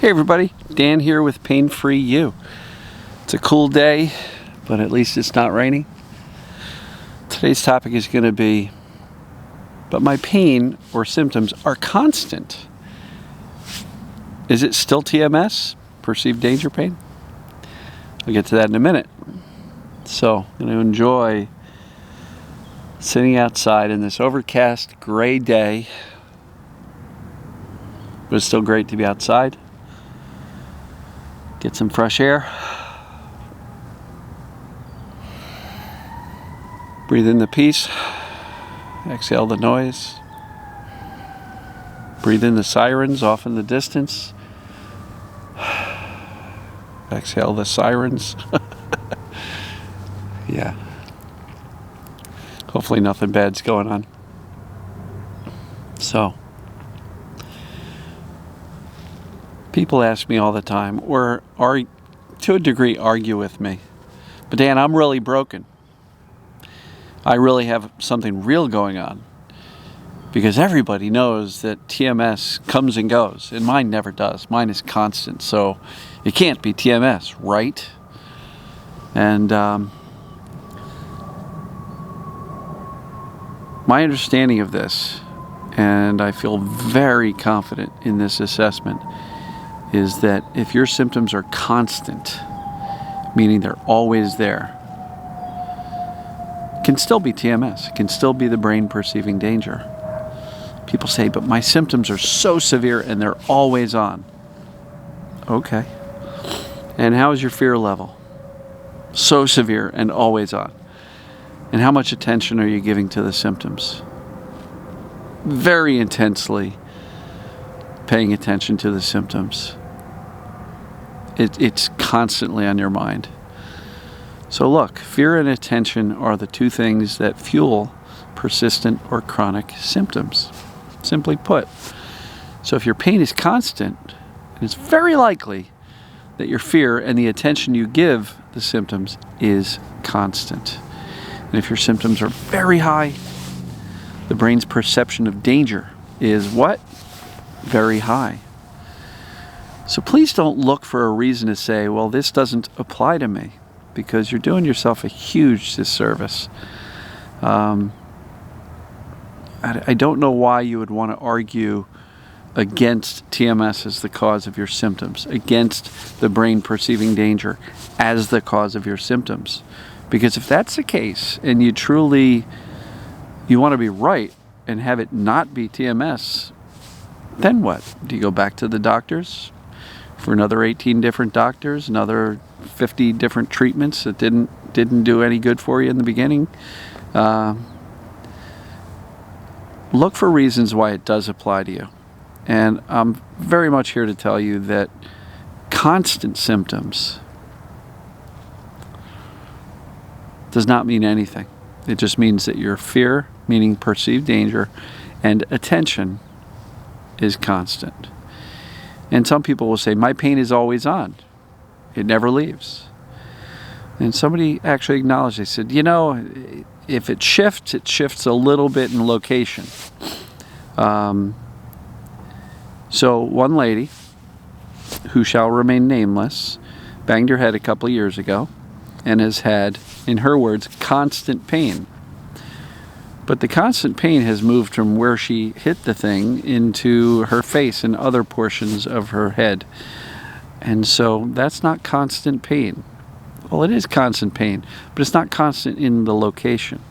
Hey everybody, Dan here with Pain Free You. It's a cool day, but at least it's not raining. Today's topic is going to be, but my pain or symptoms are constant. Is it still TMS, perceived danger pain? I'll get to that in a minute. So, I'm going to enjoy sitting outside in this overcast, gray day. But it's still great to be outside. Get some fresh air. Breathe in the peace. Exhale the noise. Breathe in the sirens off in the distance. Exhale the sirens. Yeah. Hopefully nothing bad's going on. So, people ask me all the time, or to a degree argue with me, but Dan, I'm really broken. I really have something real going on. Because everybody knows that TMS comes and goes, and mine never does. Mine is constant, so it can't be TMS, right? And my understanding of this, and I feel very confident in this assessment, is that if your symptoms are constant, meaning they're always there, it can still be TMS. It can still be the brain perceiving danger. People say, but my symptoms are so severe and they're always on. Okay. And how is your fear level? So severe and always on. And how much attention are you giving to the symptoms? Very intensely paying attention to the symptoms. It's constantly on your mind. So look, fear and attention are the two things that fuel persistent or chronic symptoms, simply put. So if your pain is constant, it's very likely that your fear and the attention you give the symptoms is constant. And if your symptoms are very high, the brain's perception of danger is what? Very high. So please don't look for a reason to say, well, this doesn't apply to me, because you're doing yourself a huge disservice. I don't know why you would want to argue against TMS as the cause of your symptoms, against the brain perceiving danger as the cause of your symptoms. Because if that's the case, and you want to be right and have it not be TMS, then what? Do you go back to the doctors for another 18 different doctors, another 50 different treatments that didn't do any good for you in the beginning? Look for reasons why it does apply to you. And I'm very much here to tell you that constant symptoms does not mean anything. It just means that your fear, meaning perceived danger, and attention is constant. And some people will say, my pain is always on. It never leaves. And somebody actually acknowledged, they said, if it shifts a little bit in location. So one lady, who shall remain nameless, banged her head a couple of years ago and has had, in her words, constant pain. But the constant pain has moved from where she hit the thing into her face and other portions of her head. And so that's not constant pain. Well, it is constant pain, but it's not constant in the location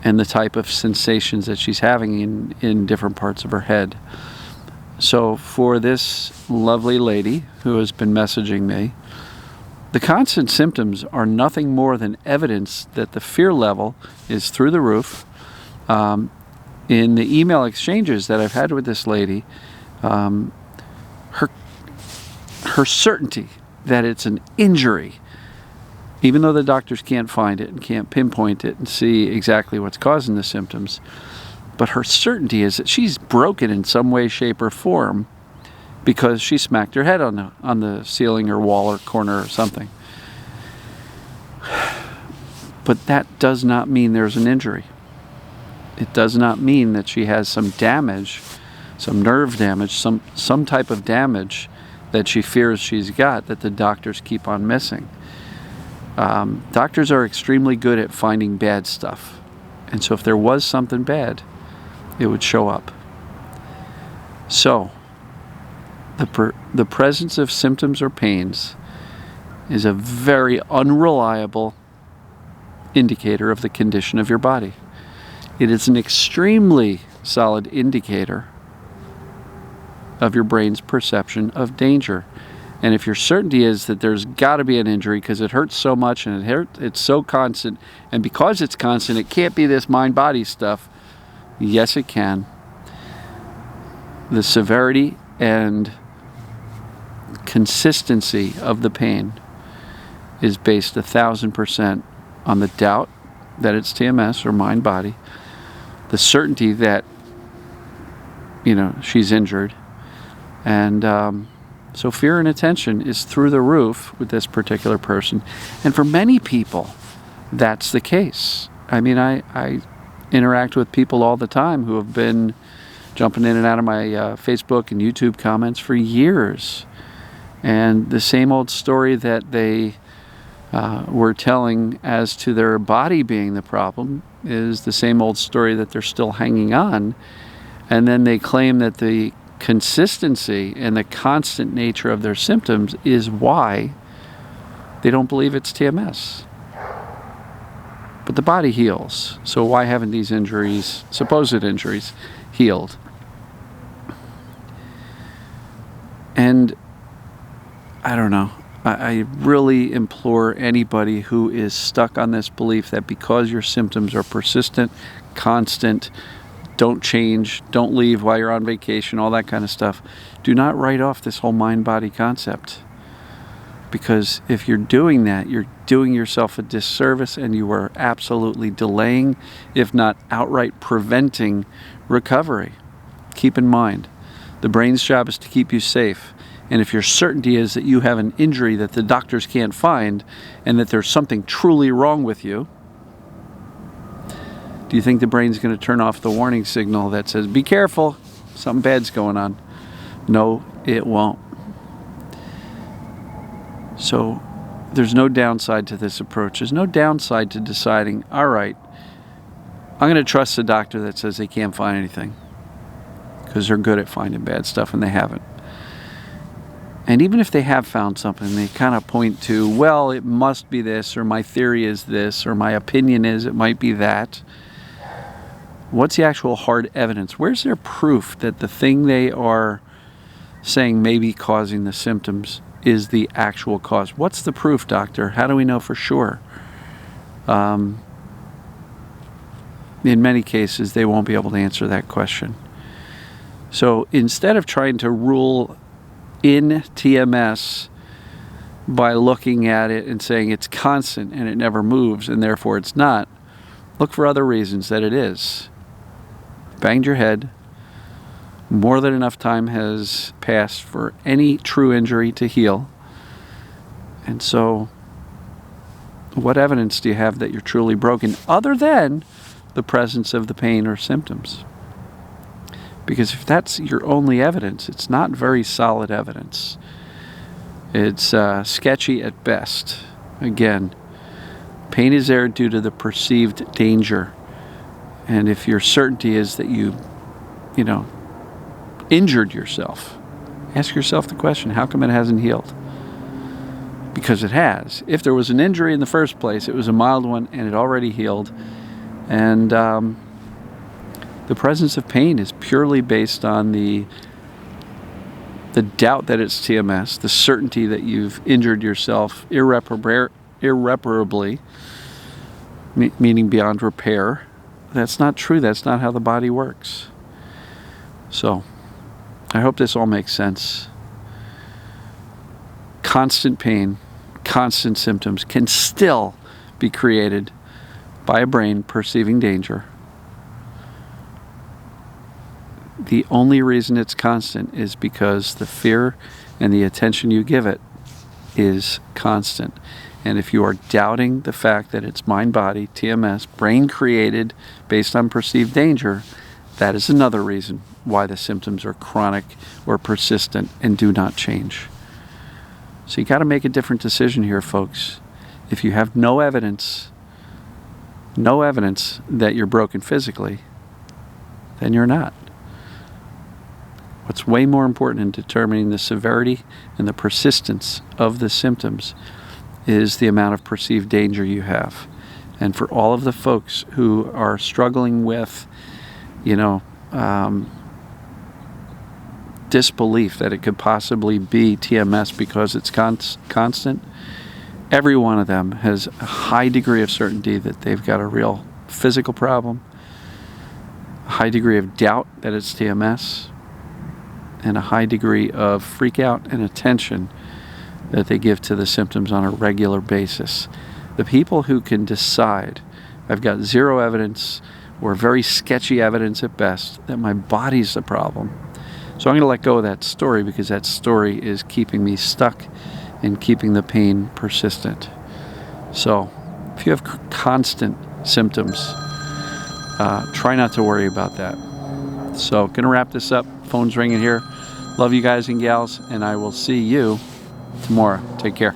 and the type of sensations that she's having in different parts of her head. So for this lovely lady who has been messaging me, the constant symptoms are nothing more than evidence that the fear level is through the roof. In the email exchanges that I've had with this lady, her certainty that it's an injury, even though the doctors can't find it and can't pinpoint it and see exactly what's causing the symptoms, but her certainty is that she's broken in some way, shape, or form because she smacked her head on the ceiling or wall or corner or something. But that does not mean there's an injury. It does not mean that she has some damage, some nerve damage, some type of damage that she fears she's got that the doctors keep on missing. Doctors are extremely good at finding bad stuff. And so if there was something bad, it would show up. So, the presence of symptoms or pains is a very unreliable indicator of the condition of your body. It is an extremely solid indicator of your brain's perception of danger. And if your certainty is that there's got to be an injury because it hurts so much and it's so constant, and because it's constant, it can't be this mind-body stuff. Yes, it can. The severity and consistency of the pain is based 1,000% on the doubt that it's TMS or mind-body, the certainty that, she's injured, and so fear and attention is through the roof with this particular person. And for many people, that's the case. I mean, I interact with people all the time who have been jumping in and out of my Facebook and YouTube comments for years. And the same old story that they were telling as to their body being the problem is the same old story that they're still hanging on. And then they claim that the consistency and the constant nature of their symptoms is why they don't believe it's TMS. But the body heals. So why haven't these injuries, supposed injuries, healed? And I don't know. I really implore anybody who is stuck on this belief that because your symptoms are persistent, constant, don't change, don't leave while you're on vacation, all that kind of stuff, do not write off this whole mind-body concept. Because if you're doing that, you're doing yourself a disservice and you are absolutely delaying, if not outright preventing, recovery. Keep in mind, the brain's job is to keep you safe. And if your certainty is that you have an injury that the doctors can't find and that there's something truly wrong with you, do you think the brain's going to turn off the warning signal that says, be careful, something bad's going on? No, it won't. So there's no downside to this approach. There's no downside to deciding, all right, I'm going to trust the doctor that says they can't find anything because they're good at finding bad stuff and they haven't. And even if they have found something, they kind of point to, well, it must be this, or my theory is this, or my opinion is it might be that. What's the actual hard evidence? Where's their proof that the thing they are saying may be causing the symptoms is the actual cause? What's the proof, doctor? How do we know for sure? In many cases, they won't be able to answer that question. So instead of trying to rule in TMS by looking at it and saying it's constant and it never moves and therefore it's not, look for other reasons that it is. Banged your head. More than enough time has passed for any true injury to heal. And so, what evidence do you have that you're truly broken other than the presence of the pain or symptoms? Because if that's your only evidence, it's not very solid evidence. It's sketchy at best. Again, pain is there due to the perceived danger. And if your certainty is that you injured yourself, ask yourself the question, how come it hasn't healed? Because it has. If there was an injury in the first place, it was a mild one and it already healed. And the presence of pain is purely based on the doubt that it's TMS, the certainty that you've injured yourself irreparably, meaning beyond repair. That's not true. That's not how the body works. So, I hope this all makes sense. Constant pain, constant symptoms can still be created by a brain perceiving danger. The only reason it's constant is because the fear and the attention you give it is constant. And if you are doubting the fact that it's mind-body, TMS, brain created based on perceived danger, that is another reason why the symptoms are chronic or persistent and do not change. So you got to make a different decision here, folks. If you have no evidence that you're broken physically, then you're not. What's way more important in determining the severity and the persistence of the symptoms is the amount of perceived danger you have. And for all of the folks who are struggling with, disbelief that it could possibly be TMS because it's constant, every one of them has a high degree of certainty that they've got a real physical problem, a high degree of doubt that it's TMS, and a high degree of freak out and attention that they give to the symptoms on a regular basis. The people who can decide, I've got zero evidence or very sketchy evidence at best that my body's the problem. So I'm going to let go of that story because that story is keeping me stuck and keeping the pain persistent. So if you have constant symptoms, try not to worry about that. So going to wrap this up. Phone's ringing here. Love you guys and gals, and I will see you tomorrow. Take care.